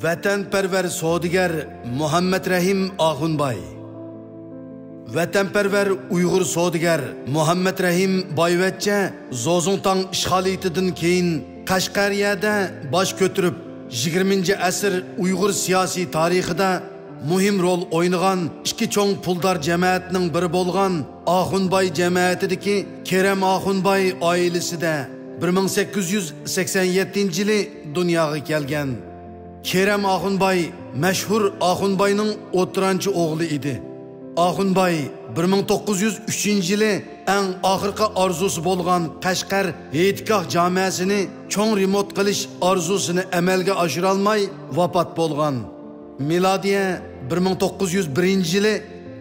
Vatanparvar savdogar Muhammad Rahim Oxunboy. Vatanparvar Uyg'ur savdogar Muhammad Rahim boyvachcha Zozongtang ishg'oliyatidan keyin Qashqariyada bosh ko'tarib 20-asr Uyg'ur siyosiy tarixida muhim rol o'ynagan ikki cho'ng puldor jamoatning biri bo'lgan Oxunboy jamoatidagi Kerem Oxunboy oilasida 1887-yili dunyoga kelgan. Kerem Oxunboy mashhur Oxunboyning o'ttiranchi o'g'li edi. Oxunboy 1903-yili eng oxirgi orzusi bo'lgan Qashqar E'tikoh jamoasini cho'ng remont qilish orzusini amalga oshira olmay vafot bo'lgan. Milodiya 1901-yili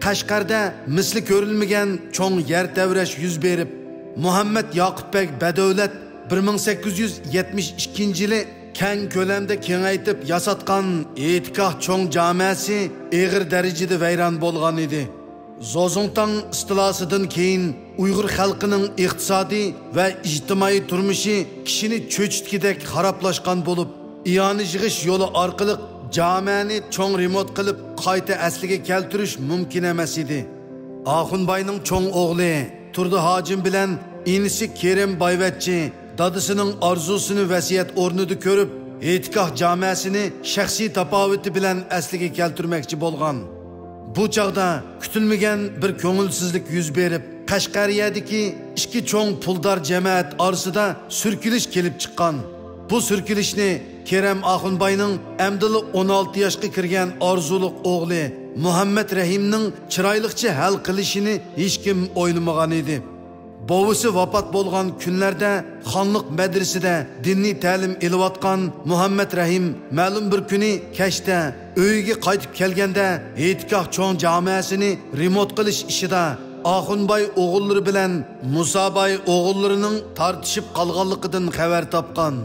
Qashqarda misli ko'rilmagan cho'ng yer tavrash yuz berib, Muhammad Yoqubbek Badavlat 1872-yili keng ko'lamda kengaytib yasatgan E'tikoh cho'ng jamoasi og'ir darajada vayron bo'lgan edi. Zozongtang istilosidan keyin Uyg'ur xalqining iqtisodiy va ijtimoiy turmushi kishini cho'chitgidek xarablashgan bo'lib, iyoni yig'ish yo'li orqali jamoani cho'ng remont qilib qayta asliga keltirish mumkin emas edi. Oxunboyning cho'ng o'g'li Turdi hojim bilan inisi Kerem boyvachchi dadisining orzusini vasiyat o'rnida ko'rib, E'tikoh jamoasini shaxsiy tapovati bilan asliga keltirmoqchi bo'lgan. Bu chaqda kutilmagan bir ko'ngilsizlik yuz berib, Qashqariyadagi ikki cho'ng puldor jamoat orasida surkilish kelib chiqqan. Bu surkilishni Kerem Oxunboyning amdili 16 yoshga kirgan orzuliq o'g'li Muhammad Rahimning chiroyliqcha hal qilishini hech kim o'ylamagan edi. Bovisi vafot bo'lgan kunlarda xonliq madrasada diniy ta'lim olayotgan Muhammad Rahim ma'lum bir kuni kashda uyiga qaytib kelganda E'tikoh cho'ng jamoasini remont qilish ishida Oxunboy o'g'illari bilan Musoboy o'g'illarining tortishib qolganligidan xabar topgan.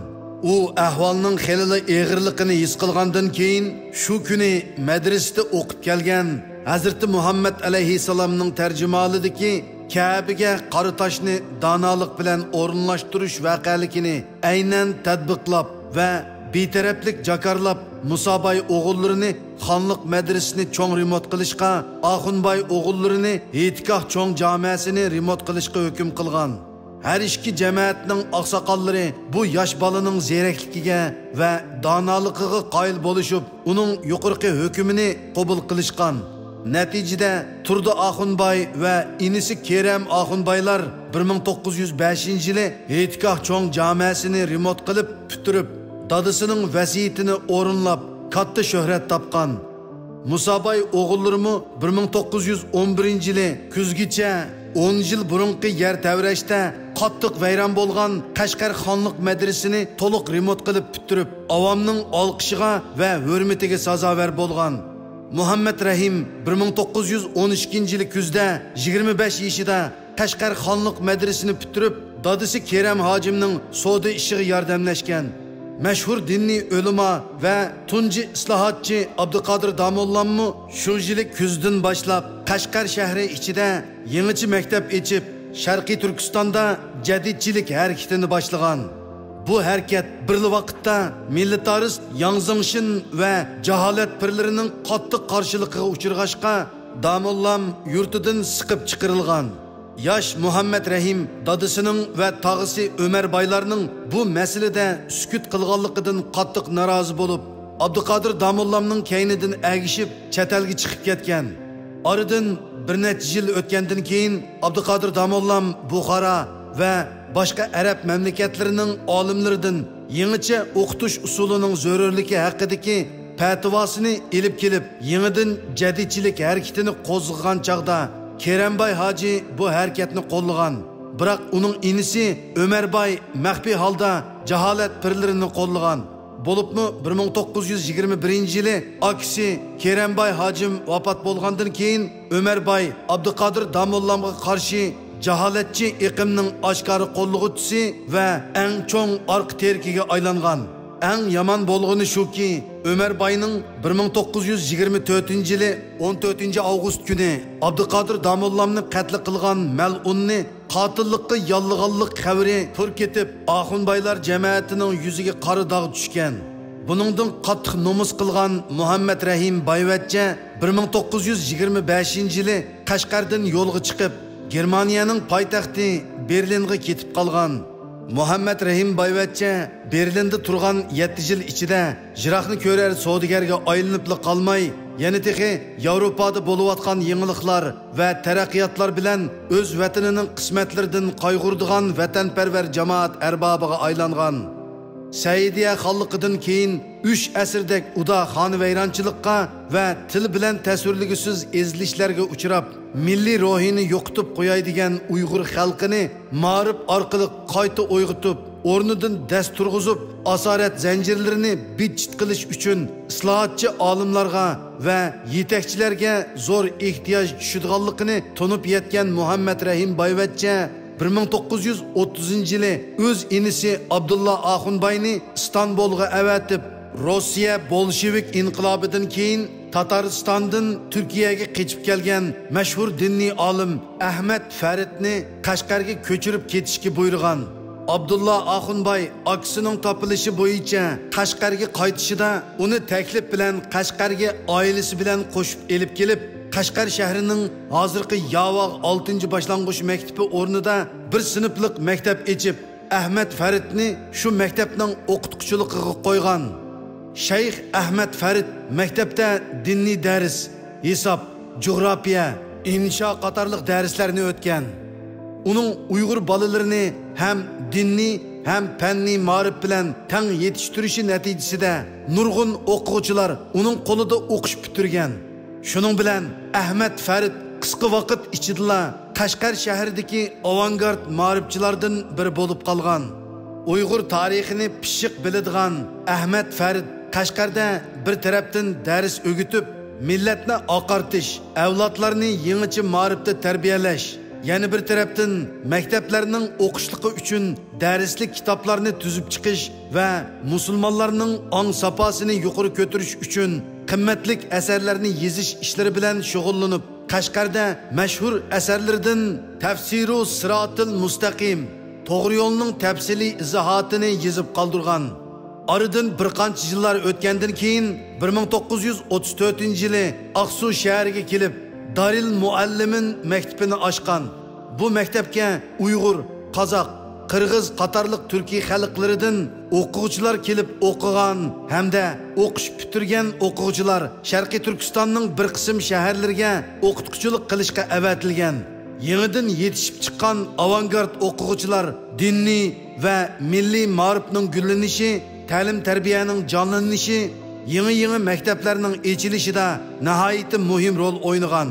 U ahvolning xilli og'irligini his qilgandan keyin shu kuni madrasada o'qib kelgan Hazrati Muhammad alayhisalomning tarjimonidagi Kabe'ga qora toshni donolik bilan o'rinlashtirish voqeligini aynan tadbiqlab va betaraflik jakarlab Musoboy o'g'illarini xonliq madrasasini cho'ng remont qilishga, Oxunboy o'g'illarini E'tikoh cho'ng jamoasini remont qilishga hukm qilgan. Her ikki jamoatning oqsoqollari bu yosh bolaning zerakligiga va donoligiga qoyil bo'lishib, uning yuqorqi hukmini qabul qilishgan. Natijada Turdi Oxunboy va inisi Kerem Oxunboylar 1905-yili E'tikoh cho'ng jamoasini remont qilib bitirib, dadisining vasiyatini o'rinlab katta shuhrat topgan. Musoboy o'g'illarimi 1911-yili kuzgacha 10 yil burungi yer tavrashda qattiq vayron bo'lgan Qashqar xonliq madrasasini to'liq remont qilib bitirib, avomning olqishiga va hurmatiga sazovor bo'lgan. Muhammad Rahim 1912-yili kuzda 25 yoshida Qashqar xonliq madrasasini bitirib, dadisi Kerem hojimning savdo ishiga yordamlashgan. Mashhur diniy ulamo va tunji islohotchi Abduqodir Domollammi shu yili kuzdan boshlab Qashqar shahri ichida yangicha maktab ochib, Sharqiy Turkistonda jadidchilik harakatini boshlagan. Bu harakat bir vaqtda millitarist Yang Zingshin va jaholat pirlarining qattiq qarshiligiga uchirg'ashqa Domollam yurtidan siqib chiqarilgan. Yosh Muhammad Rahim dadisining va tog'isi Ömer Baylarning bu masalada sukut qilganligidan qattiq norozi bo'lib, Abduqodir Domollamning kaynidan agishib chatalga chiqib ketgan. Oradan bir necha yil o'tgandan keyin Abduqodir Domollam Buxoro va boshqa arab mamlakatlarining olimlaridan yangicha o'qitish usulining zarurligi haqidagi fatvosini elib kelib, yangidan jadidchilik harakatini qo'zg'agan chaqda Keremboy hoji bu harakatni qo'llagan. Biroq uning inisi Ömerboy maxfiy holda jaholat pirlarini qo'llagan. Bo'libmi 1921-yili aksi Keremboy hojim vafot bo'lgandan keyin Ömerboy Abduqodir Domollamga qarshi jaholatchi iqimning oshkori qo'llag'uvchisi va eng cho'ng orqa terkiga aylangan. Eng yomon bo'lg'ini shuki, Ömerboyning 1924-yili 14-avgust kuni Abduqodir Domollamni qatl qilgan mal'unni qotillikqa yollaganlik xabari pur ketib, Oxunboylar jamoatining yuziga qora dog' tushgan. Buningdan qattiq nomus qilgan Muhammad Rahim Boyvachcha 1925-yili Qashqardan yo'lga chiqib, Germaniyaning poytaxti Berlinga ketib qolgan. Muhammad Rahim Boyvachcha Berlinda turgan 7 yil ichida jiroqni ko'rar savdogarga aylanib qolmay, yana texi Yevropada bo'layotgan yangiliklar va taraqqiyotlar bilan o'z vatanining qismatlaridan qayg'urdigan vatanparvar jamoat arbobiga aylangan. Saidiya xalqidan keyin 3 asrdek uda xonvayronchilikqa va til bilan tasvirligisiz ezilishlarga uchrab, milliy ruhini yo'qitib qo'yadigan Uyg'ur xalqini ma'rif orqali qayta uyg'otib, o'rnidan dast turg'izib, asorat zanjirlarini bitchit qilish uchun islohotchi olimlarga va yetakchilarga zo'r ehtiyoj tushadiganligini tunib yetgan Muhammad Rahim Boyvachcha 1930-yili o'z inisi Abdullah Axunbayni Istanbulga avatib, Rossiya Bolshevik inqilobidan keyin Tataristondan Turkiyaga qochib kelgan mashhur diniy olim Ahmad Faridni Qashqarga ko'chirib ketishga buyurgan. Abdullah Axunbay akisining topilishi bo'yicha Qashqarga qaytishida uni taklif bilan Qashqarga oilasi bilan qo'shib elib kelib, Qashqar shahrining hozirgi Yavog 6-boshlang'ich maktabi o'rnida bir sinflik maktab ochib, Ahmad Faridni shu maktabning o'qituvchiligiga qo'ygan. Shayx Ahmad Farid maktabda diniy dars, hisob, jo'g'rofiya, insho qatorliq darslarni o'tgan. Uning Uyg'ur bolalarini ham diniy ham fanniy ma'rif bilan tang yetishtirishi natijasida nurg'un o'quvchilar uning qo'lida o'qish bitirgan. Shuning bilan Ahmad Farid qisqa vaqt ichida Qashqar shahridagi avangard ma'rifchilardan biri bo'lib qolgan. Uyg'ur tarixini pishiq biladigan Ahmad Farid Qashqarda bir tarafdan dars o'gitib, millatni oqartish, avlodlarni yangicha ma'rifda tarbiyalash, yana bir tarafdan maktablarning o'qishligi uchun darslik kitoblarni tuzib chiqish va musulmonlarning ong safosini yuqori ko'tarish uchun qimmatli asarlarni yozish ishlari bilan shug'ullanib, Qashqarda mashhur asarlardan Tafsiru Sirotil Mustaqim, to'g'ri yo'lning tafsiliy izohatini yozib qoldirgan. Aradan bir qancha yillar o'tgandan keyin 1934-yili Aqsu shahriga kelib, Daril Muallimin maktabini ochgan. Bu maktabga Uyg'ur, Qozoq, Qirg'iz qatorliq Turkiy xalqlaridan o'quvchilar kelib o'qigan hamda o'qish bitirgan o'quvchilar Sharqiy Turkistonning bir qism shaharlariga o'qituvchilik qilishga avatilgan. Yangidan yetishib chiqqan avangard o'quvchilar diniy va milliy ma'rifning gullanishi, ta'lim-tarbiyaning jonlanishi, yangi maktablarning ochilishida nihoyat muhim rol o'ynagan.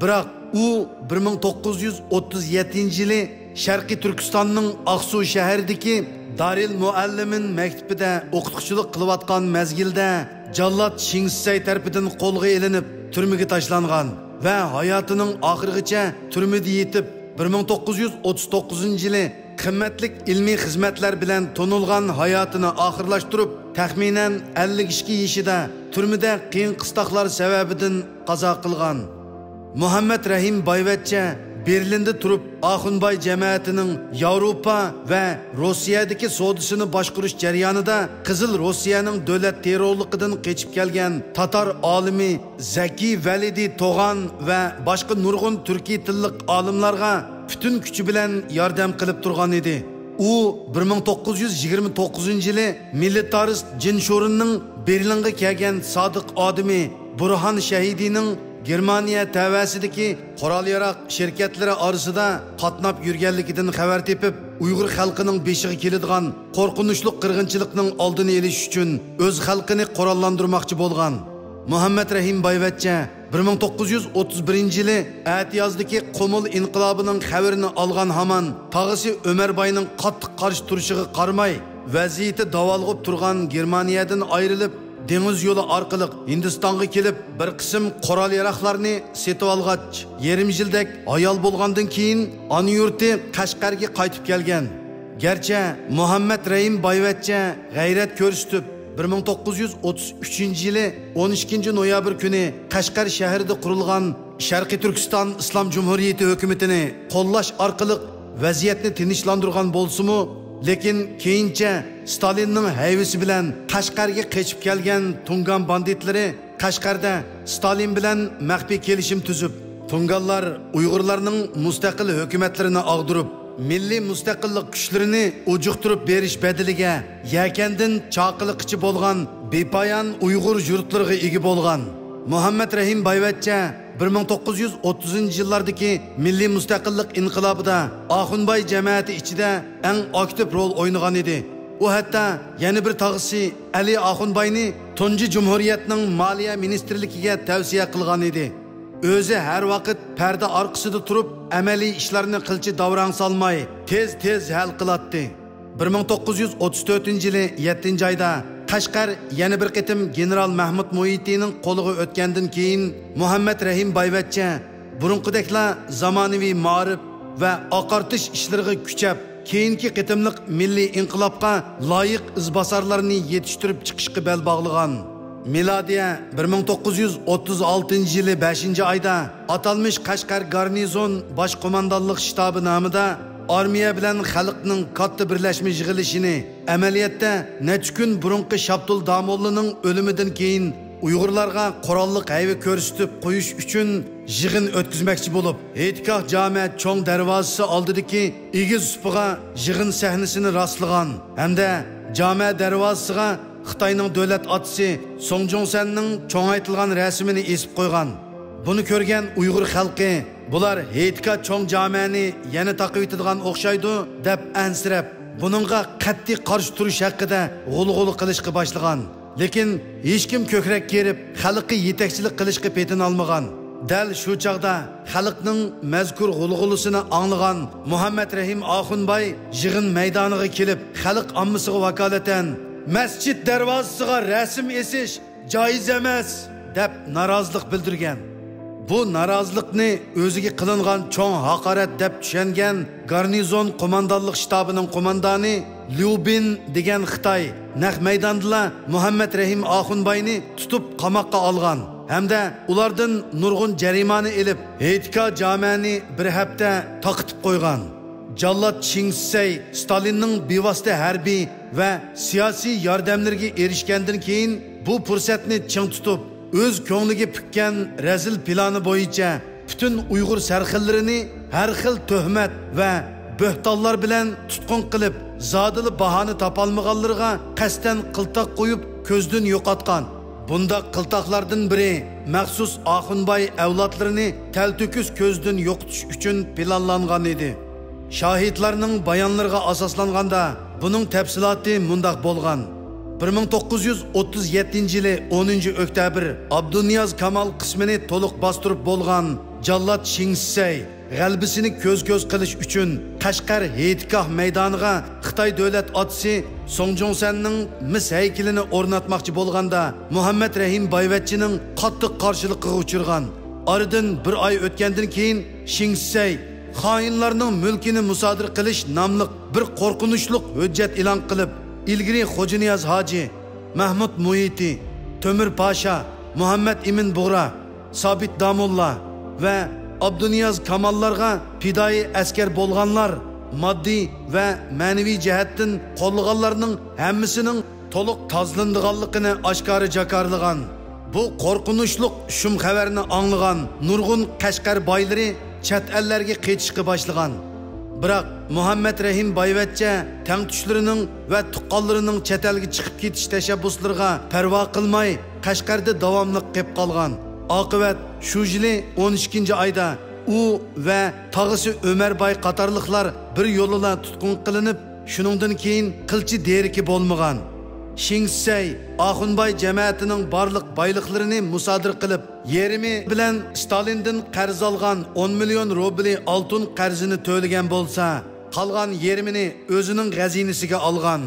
Biroq u 1937-yili Sharqiy Turkistonning Aqsu shahridagi Daril Muallimin maktabida o'qituvchilik qilayotgan mezgilda Jallod Shingsay tarafidan qo'lga elinib, turmaga tashlangan va hayotining oxirigacha turmada yetib, 1939-yili qimmatli ilmiy xizmatlar bilan tonilgan hayotini oxirlashtirib, taxminan 52 yoshida turmada qiyin qistoqlar sababidan qazo qilgan. Muhammad Rahim Boyvachcha Berlinda turib Axunbay jamoatining Yevropa va Rossiyadagi savdosini boshqarish jarayonida Qizil Rossiyaning davlat terrorligidan qochib kelgan Tatar olimi Zaki Validi To'g'an va boshqa nurg'un turkiy tillik olimlarga butun kuchi bilan yordam qilib turgan edi. U 1929-yili militarist Jinshorinning Berlinga kelgan sodiq odami Burhan Shahidining Germaniya tavasidagi qurol-yarog' shirkatlari orasida qatnab yurganligidan xabar tepib, Uyg'ur xalqining beshiga keladigan qo'rqinchli qirg'inchilikning oldini olish uchun o'z xalqini qurollantirmoqchi bo'lgan. Muhammad Rahim Boyvachcha 1931-yili Atiyozdagi Qumul inqilobining xabarini olgan hamon tog'isi Ömerbayning qattiq qarshi turishiga qaramay, vaziyati davolg'ib turgan Germaniyadan ayrilib, dengiz yo'li orqali Hindistonga kelib, bir qism qurol-yarog'larni setib olgach, yarim yildak ayol bo'lgandan keyin ona yurti Qashqarga qaytib kelgan. Gerçi Muhammad Rahim Boyvachcha g'ayrat ko'rsatib 1933-yili 12-noyabr kuni Qashqar shahrida qurilgan Sharqiy Turkiston Islom Jumhuriyati hukumatini qo'llash orqali vaziyatni tinchlantirgan bo'lsa-mu, lekin keyincha Stalinning hayvisi bilan Qashqarga qechib kelgan Tungan banditlari Qashqarda Stalin bilan maxfiy kelishim tuzib, Tunganlar Uyg'urlarning mustaqil hukumatlarini og'dirib, milliy mustaqillik kuchlarini ujuqtirib berish bediliga yakandin chaqiliqchi bo'lgan bepoyon Uyg'ur yurtlariga ega bo'lgan Muhammad Rahim Boyvachcha 1930-yillardagi milliy mustaqillik inqilobida Oxunboy jamiyati ichida eng aktiv rol o'ynagan edi. U hatto yana bir tog'isi Ali Oxunboyni Tunji Jumhuriyatning Moliya ministrligiga tavsiya qilgan edi. O'zi har vaqt parda orqasida turib, amaliy ishlarni qilchi davrang solmay, tez hal qilatdi. 1934-yili 7-oyda Qashqar yana bir qitim general Mahmud Muhitining qo'liga o'tgandan keyin Muhammad Rahim Boyvachcha burunqidekla zamonaviy ma'rif va oqartish ishlariga kuchab, keyingi qitimliq milliy inqilobga loyiq izbosarlarni yetishtirib chiqishga bel bog'lagan. Miladiya 1936-yili 5-oyda atalmış Qashqar garnizon bosh qo'mondonlik shtabi nomida armiya bilan xalqning katta birlashma yig'ilishini amaliyotda necha kun burunqi Shabdul Damollaning o'limidan keyin Uyg'urlarga qurolliq hayva ko'rsatib qo'yish uchun yig'in o'tkazmoqchi bo'lib, E'tikoh jamoat cho'ng darvozasi oldidagi egiz supiga yig'in sahnasini rastlagan hamda jamoat darvozasiga Xitoyning davlat otisi Song Jongsanning cho'ngaytilgan rasmini esib qo'ygan. Buni ko'rgan Uyg'ur xalqi bular E'tikoh cho'ng jamoani yana taqib etadigan o'xshaydi deb ansirab, buningga qat'iy qarshi turish haqida g'ulg'ul qilishga boshlagan. Lekin hech kim ko'krak kerib, xalqqa yetakchilik qilishga petin olmagan. Dal shu chaqda xalqning mazkur g'ulg'ulisini anglagan Muhammad Rahim Oxunboy yig'in maydoniga kelib, xalq ommasiga vakolatan masjid darvozasiga rasm esish joiz emas deb norozilik bildirgan. Bu norozilikni o'ziga qilingan cho'ng haqorat deb tushungan garnizon qo'mondonlik shtabining qo'mondoni Lyubin degan Xitoy naq maydonda Muhammad Rahim Oxunboyni tutib qamoqqa olgan hamda ulardan nurg'un jarimani elib, E'tikoh jamoani bir hafta taqitib qo'ygan. Jallat Chingsay Stalinning bevosita harbiy va siyosiy yordamlariga erishgandan keyin bu fursatni ching tutib, o'z ko'ngliga pukkan razil plani bo'yicha butun Uyg'ur sarxillarini har xil tuhmat va bo'htonlar bilan tutqun qilib, zodili bahoni topolmaganlarga qasdan qiltoq qo'yib ko'zdan yo'qotgan. Bunda qiltoqlardan biri maxsus Oxunboy avlodlarini talto'kis ko'zdan yo'qotish uchun planlangan edi. Şahitlarning bayonlariga asoslanganda buning tafsiloti mundaq bo'lgan. 1937-yili 10-oktyabr Abduniyaz Kamal qismini to'liq bostirib bo'lgan Jallat Chingsay g'albisini ko'z qilish uchun Qashqar E'tikoh maydoniga Xitoy davlat otisi Song Jongsanning mis haykalini o'rnatmoqchi bo'lganda Muhammad Rahim Boyvachchining qattiq qarshiligiga uchirgan. Oradan bir oy o'tgandan keyin Chingsay xoinlarning mulkini musodir qilish nomli bir qo'rqinchli hujjat e'lon qilib, ilgari Xo'janiyaz Hoji, Mahmud Muhiti, Temur Pasha, Muhammad Imin Bug'ra, Sabit Damulla va Abduniyaz Kamallarga pidoi askar bo'lganlar, moddiy va ma'naviy jihatdan qo'llaganlarning hammasining to'liq tozlandiganligini oshkora jakarlagan. Bu qo'rqinchli shum xabarni anglagan nurg'un Qashqar boylari chet ellarga qechishga boshlagan. Biroq Muhammad Rahim Boyvachcha tangtushlarining va tuqqanlarining chet elga chiqib ketish tashabbuslariga parvo qilmay Qashqarda davomli qolib qolgan. Oqibat shu yili 12-oyda u va tog'isi Ömerboy qatorliqlar bir yo'lila tutqun qilinib, shuningdan keyin qilchi deriki bo'lmagan. Chingsay Oxunboy jamoatining barliq boyliqlarini musodir qilib, yerimi bilan Stalindan qarz olgan 10 million rubli oltin qarzini to'lagan bo'lsa, qolgan yerimini o'zining g'azinasiga olgan.